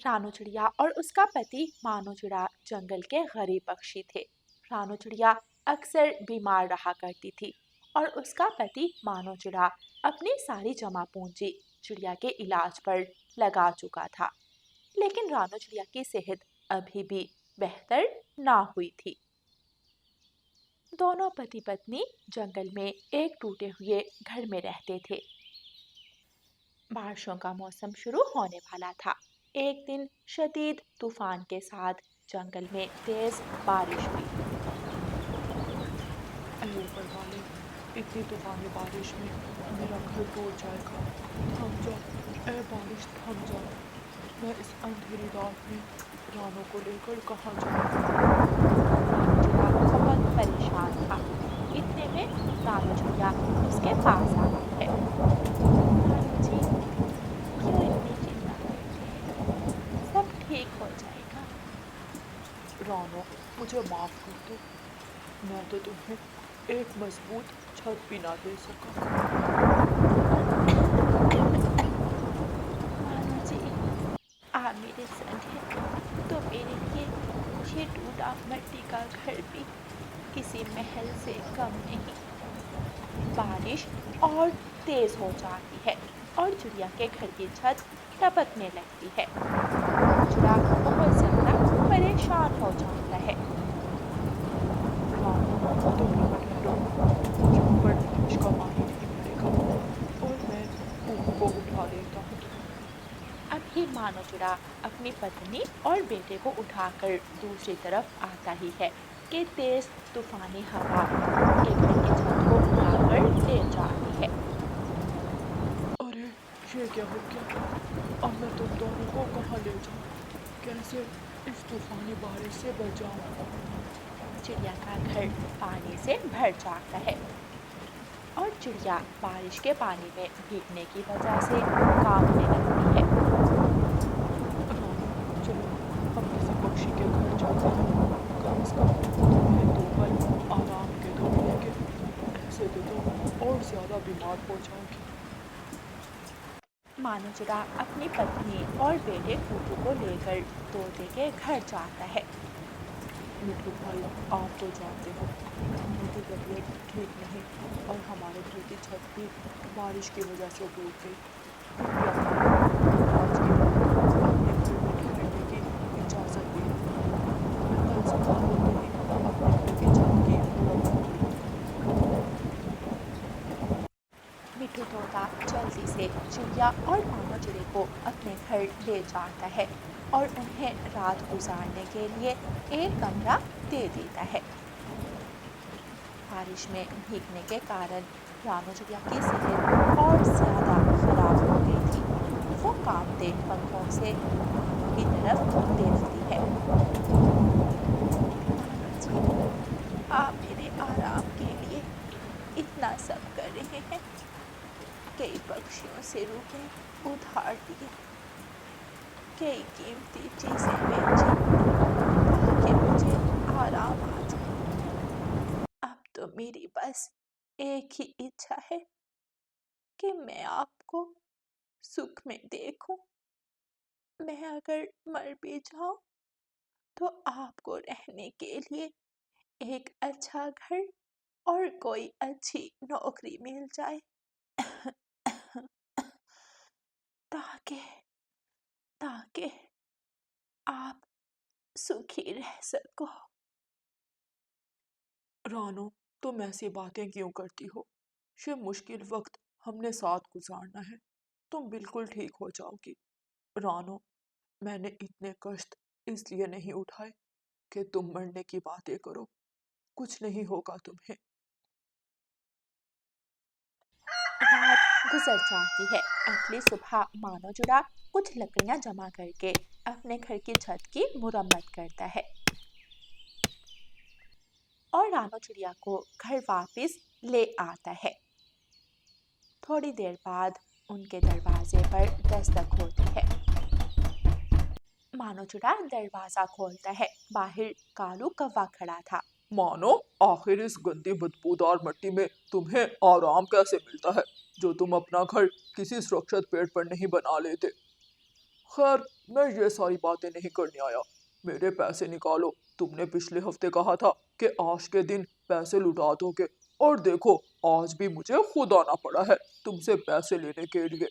रानू चिड़िया और उसका पति मानो चिड़ा जंगल के गरीब पक्षी थे। रानू चिड़िया अक्सर बीमार रहा करती थी और उसका पति मानो चिड़ा अपनी सारी जमा पूंजी चिड़िया के इलाज पर लगा चुका था। लेकिन रानू चिड़िया की सेहत अभी भी बेहतर ना हुई थी। दोनों पति पत्नी जंगल में एक टूटे हुए घर में रहते थे। बारिशों का मौसम शुरू होने वाला था। एक दिन शदीद तूफान के साथ जंगल में तेज बारिश हुई। अरे ऊपर वाले, इतनी तूफानी बारिश में मेरा घर टूट जाएगा। थम जा, ए बारिश थम जा। मैं इस अंधेरी रात में रानू को लेकर कहाँ जाऊँ? रानू चिड़िया बहुत परेशान था। इतने में रानू चिड़िया उसके पास आती है। रानू जी, क्यों इतनी चिंता करते हैं? सब ठीक हो जाएगा। रानू, मुझे माफ कर दो। मैं तो तुम्हें एक मजबूत छत भी ना दे सका। रानू जी, आप मेरे संग हैं तो मेरे लिए ये टूटा मिट्टी का घर भी किसी महल से कम नहीं। बारिश और तेज हो जाती है और चिड़िया के घर की छत टपकने लगती है। रानू चिड़ा बहुत ज्यादा परेशान हो जाता है। रानू, तुम यहाँ ठहरो। यहाँ पर बारिश का पानी नहीं भरेगा और मैं तुमको उठा लेता हूँ। अभी मानो चिड़ा अपनी पत्नी और बेटे को उठाकर दूसरी तरफ आता ही है कि तेज तूफानी हवा उनके घर की छत को उड़ाकर ले जाती है। अरे, ये क्या हो गया? अब मैं तुम दोनों को कहाँ ले जाऊँ? कैसे इस तूफानी बारिश से बचाऊँ? चिड़िया का घर पानी से भर जाता है और चिड़िया बारिश के पानी में भीगने की वजह से कांपने लगती है। रानू, चलो हम किसी पक्षी के घर चलते हैं। कम से कम तुम्हें 2 पल आराम के तो मिलेंगे। ऐसे तो तुम और ज्यादा बीमार हो जाओगी। मानो चिड़ा अपनी पत्नी और बेटे कुकू को लेकर तोते के घर जाता है। मिट्टू भाई, आप तो जानते हो रानू की तबीयत ठीक नहीं और हमारे घर की छत भी बारिश की वजह से टूट गई। कृपया हमें आज के लिए अपने घर में ठहरने की इजाज़त दे दो। मैं कल सुबह होते ही अपने घर की छत की मुरम्मत करूँगा। मिठू तोता जल्दी से चिड़िया और मानो चिड़े को अपने घर ले जाता है और उन्हें रात गुजारने के लिए एक कमरा दे देता है। बारिश में भीगने के कारण रानू चिड़िया की सेहत और ज्यादा खराब हो गई थी। वो कांपते पंखों से मानो की तरफ देखती है। मानो जी, आप मेरे आराम के लिए इतना सब कर रहे हैं। कई पक्षियों से रुके उधार लिए, कई कीमती चीजें बेची ताकि मुझे आराम आ जाए। अब तो मेरी बस एक ही इच्छा है कि मैं आपको सुख में देखूं। मैं अगर मर भी जाऊं तो आपको रहने के लिए एक अच्छा घर और कोई अच्छी नौकरी मिल जाए ताकि ताकि आप सुखी रह सको। रानू, तुम ऐसी बातें क्यों करती हो? ये मुश्किल वक्त हमने साथ गुजारना है। तुम बिल्कुल ठीक हो जाओगी। रानू, मैंने इतने कष्ट इसलिए नहीं उठाए कि तुम मरने की बातें करो। कुछ नहीं होगा तुम्हें। रात गुजर जाती है। अगली सुबह मानो चिड़ा कुछ लकड़ियां जमा करके अपने घर की छत की मुरम्मत करता है और रानो चिड़िया को घर वापस ले आता है। थोड़ी देर बाद उनके दरवाजे पर दस्तक होती है। मानो चिड़ा दरवाजा खोलता है। बाहर कालू कौवा खड़ा था। मानो, आखिर इस गंदी बदबूदार मिट्टी में तुम्हें आराम कैसे मिलता है जो तुम अपना घर किसी सुरक्षित पेड़ पर नहीं बना लेते? खैर, मैं ये सारी बातें नहीं करने आया। मेरे पैसे निकालो। तुमने पिछले हफ्ते कहा था कि आज के दिन पैसे लुटा दोगे, और देखो आज भी मुझे खुद आना पड़ा है तुमसे पैसे लेने के लिए।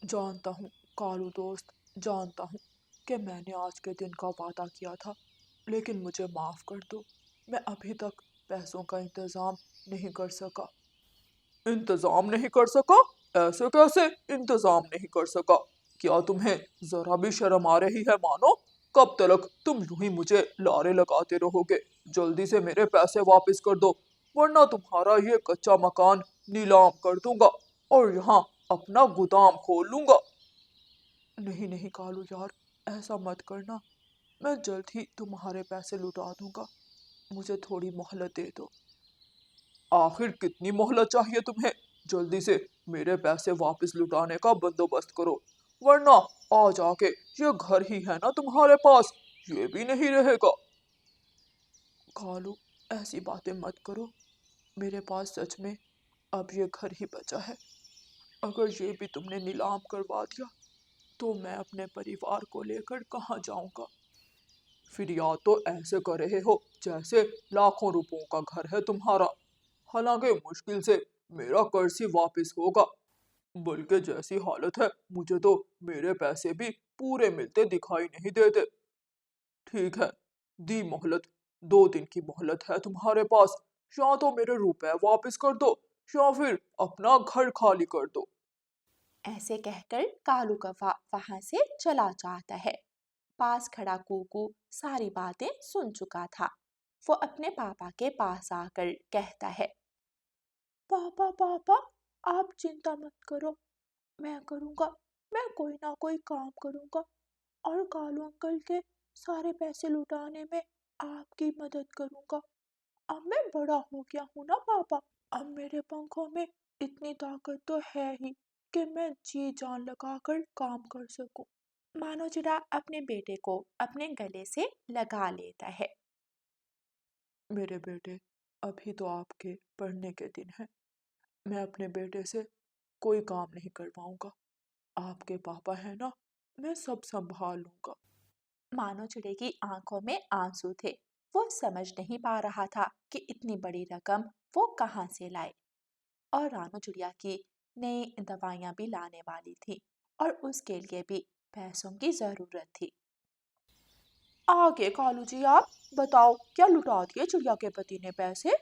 जानता हूँ कालू दोस्त, जानता हूँ कि मैंने आज के दिन का वादा किया था, लेकिन मुझे माफ़ कर दो। मैं अभी तक पैसों का इंतज़ाम नहीं कर सका। इंतजाम नहीं कर सका? ऐसे कैसे इंतजाम नहीं कर सका? क्या तुम्हें जरा भी शर्म आ रही है मानो? कब तक तुम यूं ही मुझे लारे लगाते रहोगे? जल्दी से मेरे पैसे वापस कर दो, वरना तुम्हारा ये कच्चा मकान नीलाम कर दूंगा और यहाँ अपना गोदाम खोल लूंगा। नहीं नहीं कालू यार, ऐसा मत करना। मैं जल्द ही तुम्हारे पैसे लुटा दूंगा। मुझे थोड़ी मोहलत दे दो। आखिर कितनी मोहलत चाहिए तुम्हें? जल्दी से मेरे पैसे वापस लुटाने का बंदोबस्त करो, वरना आज आके ये घर ही है ना तुम्हारे पास, ये भी नहीं रहेगा। कालू, ऐसी बातें मत करो। मेरे पास सच में अब ये घर ही बचा है। अगर ये भी तुमने नीलाम करवा दिया तो मैं अपने परिवार को लेकर कहाँ जाऊंगा। फिर या तो ऐसे कर रहे हो जैसे लाखों रुपयों का घर है तुम्हारा, हालांकि मुश्किल से मेरा कर्ज ही वापस होगा। बल्कि जैसी हालत है, मुझे तो मेरे पैसे भी पूरे मिलते दिखाई नहीं देते। ठीक है, दी मोहलत। 2 दिन की मोहलत है तुम्हारे पास। या तो मेरे रुपए वापस कर दो, या फिर अपना घर खाली कर दो। ऐसे कहकर कालू कौवा वहां से चला जाता है। पास खड़ा कुकू सारी बातें सुन चुका था। वो अपने पापा के पास आकर कहता है, पापा पापा, आप चिंता मत करो, मैं करूँगा। मैं कोई ना कोई काम करूँगा और कालू अंकल के सारे पैसे लुटाने में आपकी मदद करूँगा। अब मैं बड़ा हो गया हूँ ना पापा, अब मेरे पंखों में इतनी ताकत तो है ही कि मैं जी जान लगाकर काम कर सकूं। मानो चिड़ा अपने बेटे को अपने गले से लगा लेता है। मेरे बेटे, अभी तो आपके पढ़ने के दिन हैं। मैं अपने बेटे से कोई काम नहीं करवाऊंगा। आपके पापा है ना, मैं सब संभाल लूंगा। मानो चिड़े की आंखों में आंसू थे। वो समझ नहीं पा रहा था कि इतनी बड़ी रकम वो कहाँ से लाए। और रानू चिड़िया की नई दवाइयाँ भी लाने वाली थी और उसके लिए भी पैसों की जरूरत थी। आगे कालू जी, आप बताओ, क्या लुटा दिए चिड़िया के पति ने पैसे?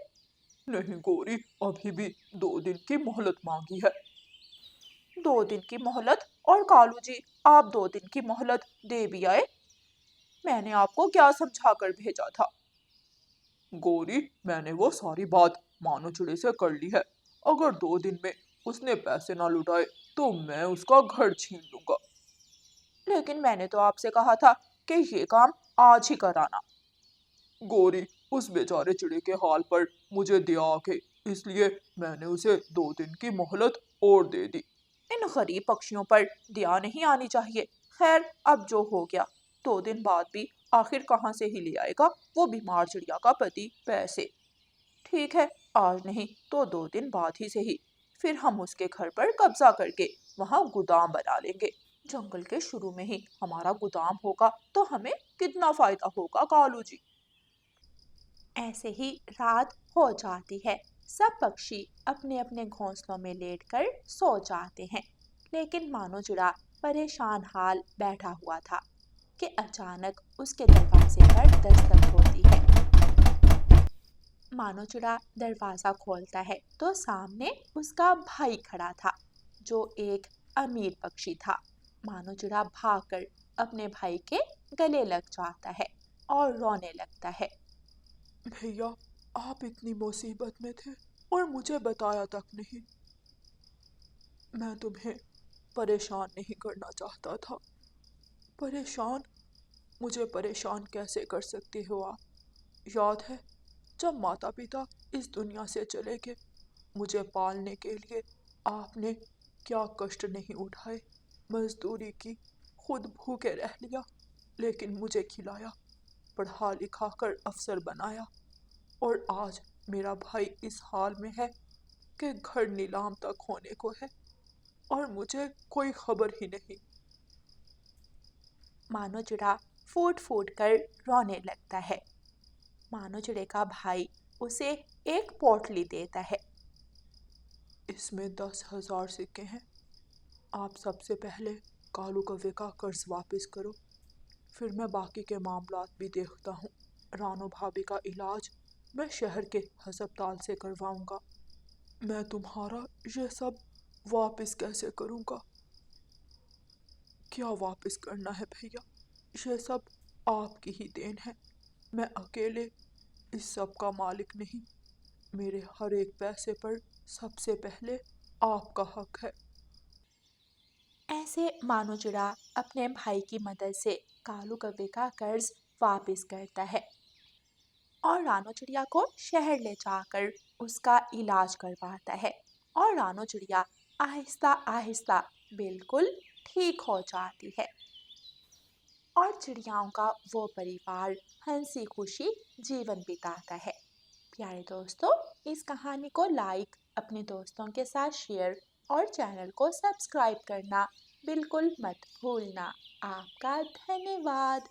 नहीं गोरी, अभी भी 2 दिन की मोहलत मांगी है। 2 दिन की मोहलत? और कालू जी, आप 2 दिन की मोहलत दे भी आए? मैंने आपको क्या समझा कर भेजा था? गोरी, मैंने वो सारी बात मानो चिड़े से कर ली है। अगर 2 दिन में उसने पैसे ना लुटाए तो मैं उसका घर छीन लूंगा। लेकिन मैंने तो आपसे कहा था कि ये काम आज ही कराना। गोरी, उस बेचारे चिड़े के हाल पर मुझे दया आ गई, इसलिए मैंने उसे 2 दिन की मोहलत और दे दी। इन गरीब पक्षियों पर दया नहीं आनी चाहिए। खैर, अब जो हो गया। 2 दिन बाद भी आखिर कहाँ से ही ले आएगा वो बीमार चिड़िया का पति पैसे? ठीक है, आज नहीं तो 2 दिन बाद ही से ही। फिर हम उसके घर पर कब्जा करके वहाँ गोदाम बना लेंगे। जंगल के शुरू में ही हमारा गोदाम होगा तो हमें कितना फायदा होगा कालू जी। ऐसे ही रात हो जाती है। सब पक्षी अपने अपने घोंसलों में लेटकर सो जाते हैं। लेकिन मानो चिड़ा परेशान हाल बैठा हुआ था कि अचानक उसके दरवाजे पर दस्तक होती है। मानो चिड़ा दरवाजा खोलता है तो सामने उसका भाई खड़ा था, जो एक अमीर पक्षी था। मानो चिड़ा भागकर अपने भाई के गले लग जाता है और रोने लगता है। भैया, आप इतनी मुसीबत में थे और मुझे बताया तक नहीं। मैं तुम्हें परेशान नहीं करना चाहता था। परेशान? मुझे परेशान कैसे कर सकते हो आप? याद है जब माता पिता इस दुनिया से चले गए, मुझे पालने के लिए आपने क्या कष्ट नहीं उठाए। मजदूरी की, खुद भूखे रह लिया, लेकिन मुझे खिलाया, पढ़ा लिखा कर अफसर बनाया। और आज मेरा भाई इस हाल में है कि घर नीलाम तक होने को है और मुझे कोई खबर ही नहीं। मानो चिड़ा फूट फूट कर रोने लगता है। मानो चिड़े का भाई उसे एक पोटली देता है। इसमें 10,000 सिक्के हैं। आप सबसे पहले कालू कौवे का कर्ज वापस करो, फिर मैं बाकी के मामलात भी देखता हूँ। रानो भाभी का इलाज मैं शहर के अस्पताल से करवाऊंगा। मैं तुम्हारा ये सब वापस कैसे करूँगा? क्या वापस करना है भैया? ये सब आपकी ही देन है। मैं अकेले इस सब का मालिक नहीं। मेरे हर एक पैसे पर सबसे पहले आपका हक है। ऐसे मानो चिड़ा अपने भाई की मदद से कालू कौवे का कर्ज वापस करता है और रानो चिड़िया को शहर ले जाकर उसका इलाज करवाता है। और रानो चिड़िया आहिस्ता आहिस्ता बिल्कुल ठीक हो जाती है और चिड़ियाओं का वो परिवार हंसी खुशी जीवन बिताता है। प्यारे दोस्तों, इस कहानी को लाइक, अपने दोस्तों के साथ शेयर और चैनल को सब्सक्राइब करना बिल्कुल मत भूलना। आपका धन्यवाद।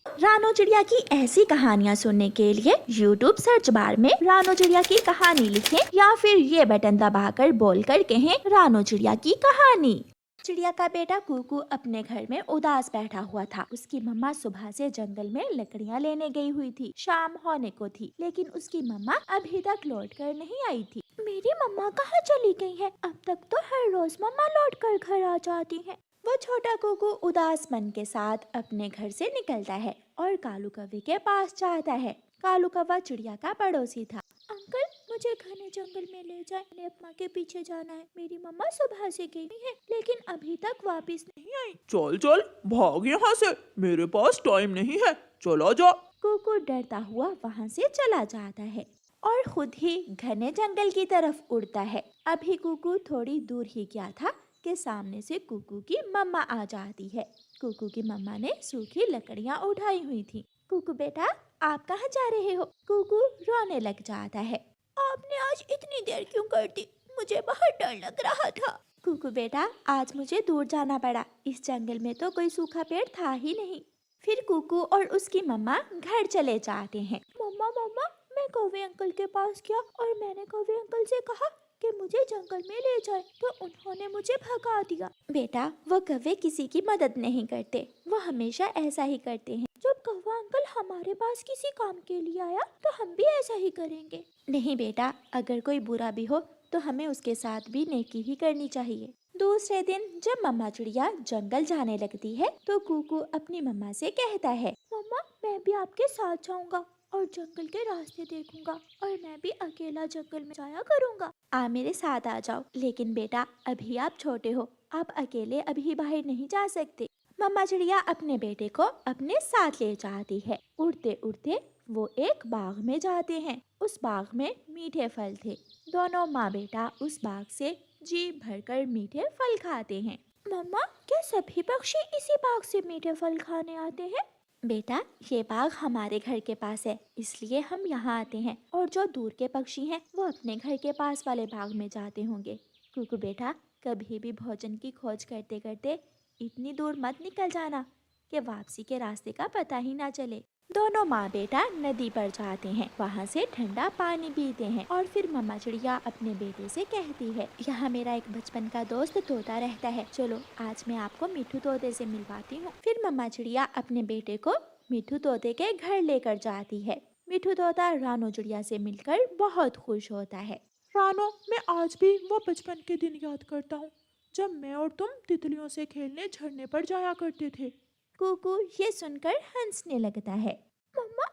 रानो चिड़िया की ऐसी कहानियाँ सुनने के लिए YouTube सर्च बार में रानो चिड़िया की कहानी लिखें या फिर ये बटन दबाकर बोलकर कहें रानो चिड़िया की कहानी। चिड़िया का बेटा कुकू अपने घर में उदास बैठा हुआ था। उसकी मम्मा सुबह से जंगल में लकड़ियाँ लेने गई हुई थी। शाम होने को थी, लेकिन उसकी मम्मा अभी तक लौट कर नहीं आई थी। मेरी मम्मा कहाँ चली गई है? अब तक तो हर रोज मम्मा लौट कर घर आ जाती है। वो छोटा कुकू उदास मन के साथ अपने घर से निकलता है और कालू कौवे के पास जाता है। कालू कौवा चिड़िया का पड़ोसी था। अंकल, मुझे घने जंगल में ले जाए, मुझे अम्मा के पीछे जाना है। मेरी मम्मा सुबह से गई है लेकिन अभी तक वापस नहीं आई। चल चल भाग यहाँ से, मेरे पास टाइम नहीं है, चला जा। कुकू डरता हुआ वहाँ से चला जाता है और खुद ही घने जंगल की तरफ उड़ता है। अभी कुकू थोड़ी दूर ही गया था कि सामने से कुकू की मम्मा आ जाती है। कुकू की मम्मा ने सूखी लकड़ियाँ उठाई हुई थी। कुकू बेटा, आप कहाँ जा रहे हो? कुकू रोने लग जाता है। आपने आज इतनी देर क्यों कर दी? मुझे बहुत डर लग रहा था। कुकू बेटा, आज मुझे दूर जाना पड़ा। इस जंगल में तो कोई सूखा पेड़ था ही नहीं। फिर कुकू और उसकी मम्मा घर चले जाते हैं। मम्मा मम्मा, मैं कौवे अंकल के पास गया और मैंने कौवे अंकल से कहा कि मुझे जंगल में ले जाए, तो उन्होंने मुझे भगा दिया। बेटा, वो कौवे किसी की मदद नहीं करते, वो हमेशा ऐसा ही करते हैं। जब कौवा अंकल हमारे पास किसी काम के लिए आया तो हम भी ऐसा ही करेंगे। नहीं बेटा, अगर कोई बुरा भी हो तो हमें उसके साथ भी नेकी ही करनी चाहिए। दूसरे दिन जब मम्मा चिड़िया जंगल जाने लगती है तो कुकू अपनी मम्मा से कहता है, मम्मा मैं भी आपके साथ जाऊंगा और जंगल के रास्ते देखूंगा और मैं भी अकेला जंगल में जाया करूंगा। आ मेरे साथ आ जाओ। लेकिन बेटा, अभी आप छोटे हो, आप अकेले अभी बाहर नहीं जा सकते। मम्मा चिड़िया अपने बेटे को अपने साथ ले जाती है। उड़ते उड़ते वो एक बाग में जाते हैं। उस बाग में मीठे फल थे। दोनों माँ बेटा उस बाग से जी भरकर मीठे फल खाते हैं। मम्मा, क्या सभी पक्षी इसी बाग से मीठे फल खाने आते हैं? बेटा, ये बाग हमारे घर के पास है, इसलिए हम यहाँ आते हैं, और जो दूर के पक्षी हैं वो अपने घर के पास वाले बाग में जाते होंगे। कुकू बेटा, कभी भी भोजन की खोज करते करते इतनी दूर मत निकल जाना कि वापसी के रास्ते का पता ही ना चले। दोनों माँ बेटा नदी पर जाते हैं, वहाँ से ठंडा पानी पीते हैं और फिर मम्मा चिड़िया अपने बेटे से कहती है, यहाँ मेरा एक बचपन का दोस्त तोता रहता है, चलो आज मैं आपको मिठू तोते से मिलवाती हूँ। फिर मम्मा चिड़िया अपने बेटे को मिठू तोते के घर लेकर जाती है। मिठू तोता रानो चिड़िया से मिलकर बहुत खुश होता है। रानो, मैं आज भी वो बचपन के दिन याद करता हूँ जब मैं और तुम तितलियों से खेलने झरने पर जाया करते थे। कुकू ये सुनकर हंसने लगता है। मम्मा,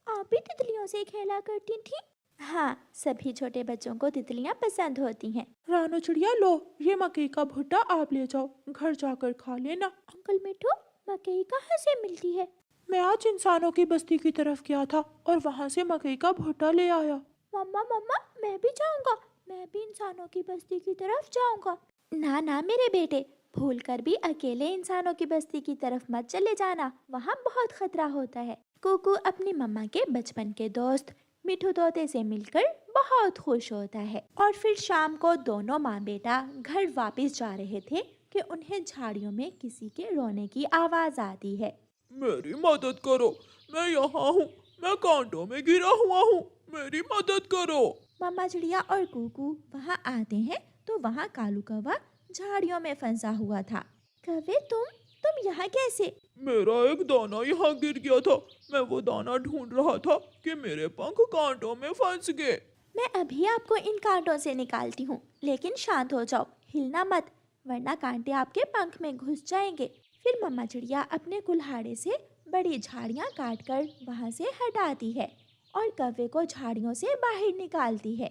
आप भी तितलियों से खेला करती थी? हाँ, सभी छोटे बच्चों को तितलियाँ पसंद होती हैं। रानो चिड़िया, लो ये मकई का भुट्टा आप ले जाओ, घर जाकर खा लेना। अंकल मिठू, मकई कहाँ से मिलती है? मैं आज इंसानों की बस्ती की तरफ गया था और वहाँ से मकई का भुट्टा ले आया। मम्मा मम्मा, मैं भी जाऊँगा, मैं भी इंसानों की बस्ती की तरफ जाऊँगा। ना ना मेरे बेटे, भूल कर भी अकेले इंसानों की बस्ती की तरफ मत चले जाना, वहाँ बहुत खतरा होता है। कुकू अपनी मम्मा के बचपन के दोस्त मिठू तोते से मिलकर बहुत खुश होता है। और फिर शाम को दोनों माँ बेटा घर वापस जा रहे थे कि उन्हें झाड़ियों में किसी के रोने की आवाज आती है। मेरी मदद करो, मैं यहाँ हूँ, मैं कांटों में गिरा हुआ हूँ, मेरी मदद करो। मम्मा चिड़िया और कुकू वहाँ आते हैं तो वहाँ कालू कौवा झाड़ियों में फंसा हुआ था। कौवे तुम यहाँ कैसे? मेरा एक दाना यहाँ गिर गया था, मैं वो दाना ढूंढ रहा था कि मेरे पंख कांटों में फंस गए। मैं अभी आपको इन कांटों से निकालती हूँ, लेकिन शांत हो जाओ, हिलना मत, वरना कांटे आपके पंख में घुस जाएंगे। फिर मम्मा चिड़िया अपने कुल्हाड़े से बड़ी झाड़ियाँ काटकर वहाँ से हटाती है और कौवे को झाड़ियों से बाहर निकालती है।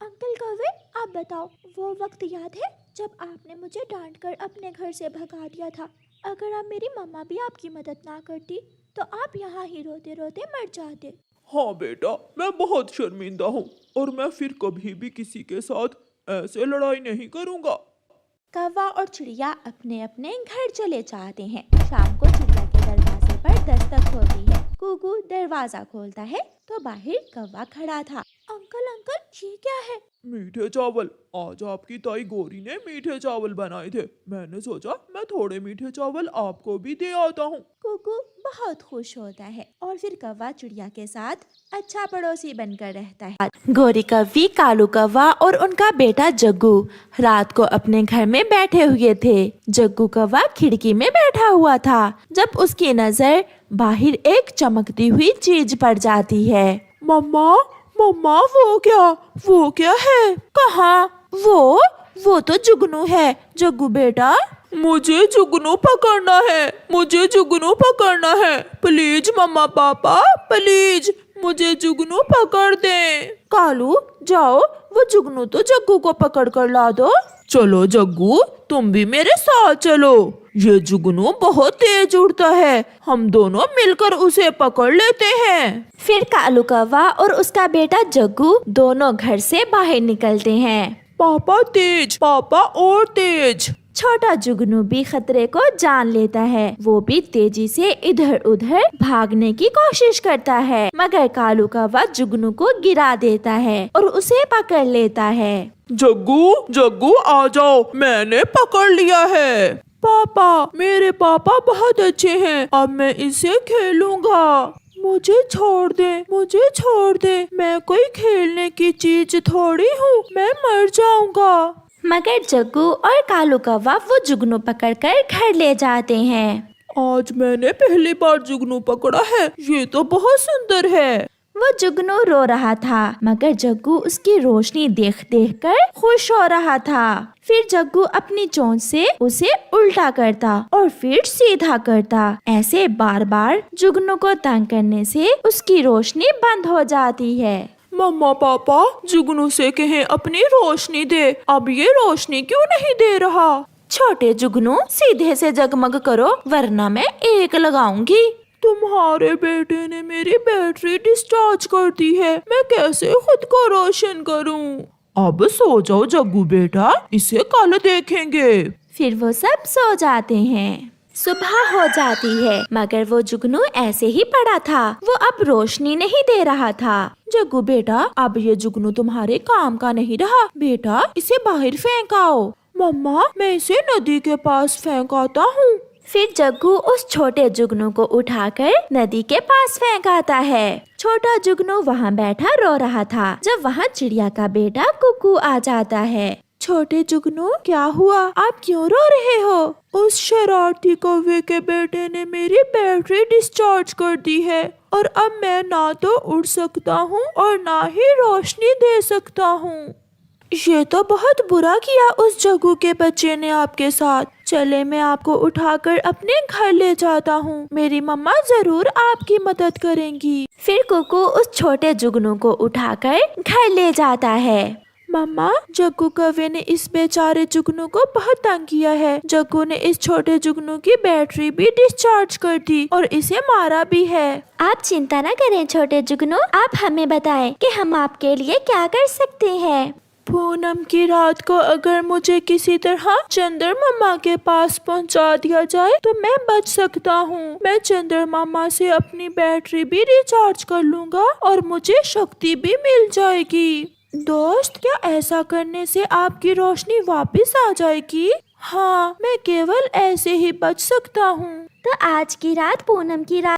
अंकल कौवे, आप बताओ, वो वक्त याद है जब आपने मुझे डांटकर अपने घर से भगा दिया था? अगर आप मेरी मम्मा भी आपकी मदद ना करती तो आप यहाँ ही रोते रोते मर जाते। हाँ बेटा, मैं बहुत शर्मिंदा हूँ और मैं फिर कभी भी किसी के साथ ऐसे लड़ाई नहीं करूँगा। कौवा और चिड़िया अपने अपने घर चले जाते हैं। शाम को चिड़िया के दरवाजे पर दस्तक होती है। कुकू दरवाजा खोलता है तो बाहर कौवा खड़ा था। अंकल अंकल, ये क्या है? मीठे चावल, आज आपकी ताई गौरी ने मीठे चावल बनाए थे, मैंने सोचा मैं थोड़े मीठे चावल आपको भी दे आता हूँ। कुकू बहुत खुश होता है और फिर कौवा चिड़िया के साथ अच्छा पड़ोसी बनकर रहता है। गौरी कौवी, कालू कौवा और उनका बेटा जग्गू रात को अपने घर में बैठे हुए थे। जग्गू कौवा खिड़की में बैठा हुआ था जब उसकी नजर बाहर एक चमकती हुई चीज पड़ जाती है। मम्मा मम्मा, वो क्या है? कहाँ? वो तो जुगनू है। जग्गू बेटा, मुझे जुगनू पकड़ना है, मुझे जुगनू पकड़ना है, प्लीज मम्मा पापा, प्लीज मुझे जुगनू पकड़ दें। कालू जाओ, वो जुगनू तो जग्गू को पकड़ कर ला दो। चलो जग्गू, तुम भी मेरे साथ चलो, ये जुगनू बहुत तेज उड़ता है, हम दोनों मिलकर उसे पकड़ लेते हैं। फिर कालू कौवा और उसका बेटा जग्गू दोनों घर से बाहर निकलते हैं। पापा तेज, पापा और तेज। छोटा जुगनू भी खतरे को जान लेता है। वो भी तेजी से इधर उधर भागने की कोशिश करता है, मगर कालू कौवा जुगनू को गिरा देता है और उसे पकड़ लेता है। जग्गू जग्गू आ जाओ, मैंने पकड़ लिया है। पापा, मेरे पापा बहुत अच्छे हैं, अब मैं इसे खेलूंगा। मुझे छोड़ दे, मैं कोई खेलने की चीज थोड़ी हूँ, मैं मर जाऊंगा। मगर जग्गू और कालू कौवा वो जुगनू पकड़कर घर ले जाते हैं। आज मैंने पहली बार जुगनू पकड़ा है, ये तो बहुत सुंदर है। वो जुगनू रो रहा था, मगर जग्गू उसकी रोशनी देख देख कर खुश हो रहा था। फिर जग्गू अपनी चोंच से उसे उल्टा करता और फिर सीधा करता। ऐसे बार बार जुगनू को तंग करने से उसकी रोशनी बंद हो जाती है। मम्मा पापा, जुगनू से कहें अपनी रोशनी दे, अब ये रोशनी क्यों नहीं दे रहा? छोटे जुगनू, सीधे से जगमग करो, वरना मैं एक लगाऊंगी। तुम्हारे बेटे ने मेरी बैटरी डिस्चार्ज कर दी है, मैं कैसे खुद को रोशन करूं? अब सो जाओ जग्गू बेटा, इसे कल देखेंगे। फिर वो सब सो जाते हैं। सुबह हो जाती है, मगर वो जुगनू ऐसे ही पड़ा था, वो अब रोशनी नहीं दे रहा था। जग्गू बेटा, अब ये जुगनू तुम्हारे काम का नहीं रहा, बेटा इसे बाहर फेंक आओ। मम्मा, मैं इसे नदी के पास फेंक आता हूँ। फिर जग्गू उस छोटे जुगनू को उठाकर नदी के पास फेंक आता है। छोटा जुगनू वहाँ बैठा रो रहा था जब वहाँ चिड़िया का बेटा कुकू आ जाता है। छोटे जुगनू, क्या हुआ? आप क्यों रो रहे हो? उस शरारती कौवे के बेटे ने मेरी बैटरी डिस्चार्ज कर दी है और अब मैं ना तो उड़ सकता हूँ और ना ही रोशनी दे सकता हूँ। ये तो बहुत बुरा किया उस जग्गू के बच्चे ने आपके साथ। चले, मैं आपको उठाकर अपने घर ले जाता हूँ, मेरी मम्मा जरूर आपकी मदद करेंगी। फिर कुकू उस छोटे जुगनू को उठाकर घर ले जाता है। मम्मा, जग्गू कौवे ने इस बेचारे जुगनू को बहुत तंग किया है। जग्गू ने इस छोटे जुगनू की बैटरी भी डिस्चार्ज कर दी और इसे मारा भी है। आप चिंता न करें छोटे जुगनू, आप हमें बताएं कि हम आपके लिए क्या कर सकते हैं। पूनम की रात को अगर मुझे किसी तरह चंद्रमामा के पास पहुंचा दिया जाए तो मैं बच सकता हूँ। मैं चंद्रमामा से अपनी बैटरी भी रिचार्ज कर लूँगा और मुझे शक्ति भी मिल जाएगी। दोस्त, क्या ऐसा करने से आपकी रोशनी वापस आ जाएगी? हाँ, मैं केवल ऐसे ही बच सकता हूँ। तो आज की रात पूनम की रात